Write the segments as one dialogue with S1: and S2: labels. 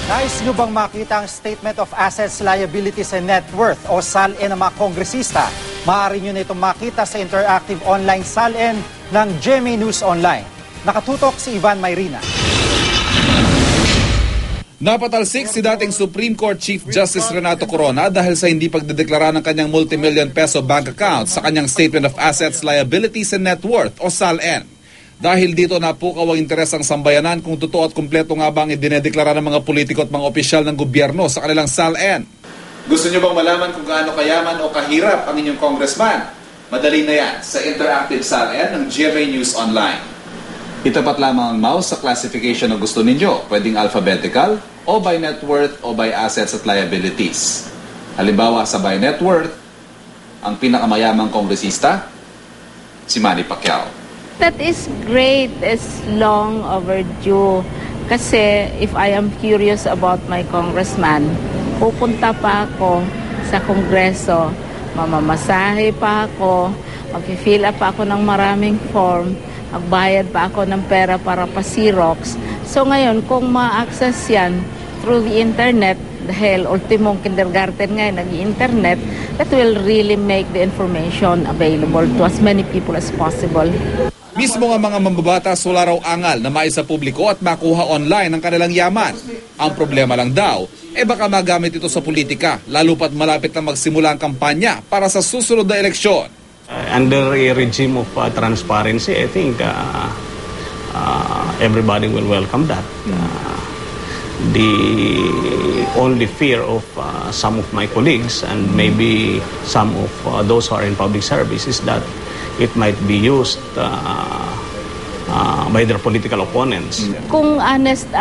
S1: Nais nyo bang makita ang Statement of Assets, Liabilities and Net Worth o SALN ng mga kongresista? Maaari nyo na itong makita sa interactive online SALN ng GMA News Online. Nakatutok si Ivan Mayrina.
S2: Napatalsik si dating Supreme Court Chief Justice Renato Corona dahil sa hindi pagdedeklara ng kanyang multimillion peso bank account sa kanyang Statement of Assets, Liabilities and Net Worth o SALN. Dahil dito napukaw ang interes ng sambayanan kung totoo at kumpleto nga ba ang idinedeklara ng mga politiko at mga opisyal ng gobyerno sa kanilang SALN. Gusto nyo bang malaman kung gaano kayaman o kahirap ang inyong congressman? Madali na yan sa interactive SALN ng GMA News Online. Itapat lamang ang mouse sa classification na gusto ninyo, pwedeng alphabetical o by net worth o by assets at liabilities. Halimbawa sa by net worth, ang pinakamayamang kongresista, si Manny Pacquiao.
S3: That is great. It's long overdue. Kasi if I am curious about my congressman, pupunta pa ako sa kongreso, mamamasahe pa ako, mag-fill up pa ako ng maraming form, magbayad pa ako ng pera para pa-Xerox. So ngayon, kung ma-access yan through the internet, dahil ultimong kindergarten ngayon nag-internet, that will really make the information available to as many people as possible.
S2: Mismo nga mga mambabatas wala raw angal na maisa publiko at makuha online ang kanilang yaman. Ang problema lang daw, baka magamit ito sa politika, lalo pat malapit na magsimula ang kampanya para sa susunod na eleksyon.
S4: Under a regime of transparency, I think everybody will welcome that. The only fear of some of my colleagues and maybe some of those who are in public service is that it might be used by their political opponents.
S3: Kung honest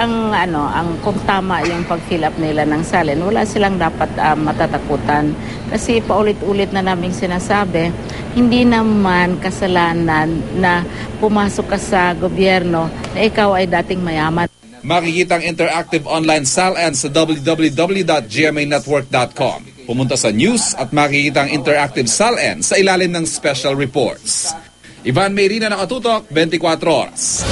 S3: kung tama yung pag-fill up nila ng SALN, wala silang dapat matatakutan. Kasi paulit-ulit na naming sinasabi, hindi naman kasalanan na pumasok ka sa gobyerno na ikaw ay dating mayaman.
S2: Makikita ang interactive online SALN sa www.gmanetwork.com. Pumunta sa news at makikita ang interactive SALN sa ilalim ng special reports. Ivan Mayrina, Nakatutok, 24 Oras.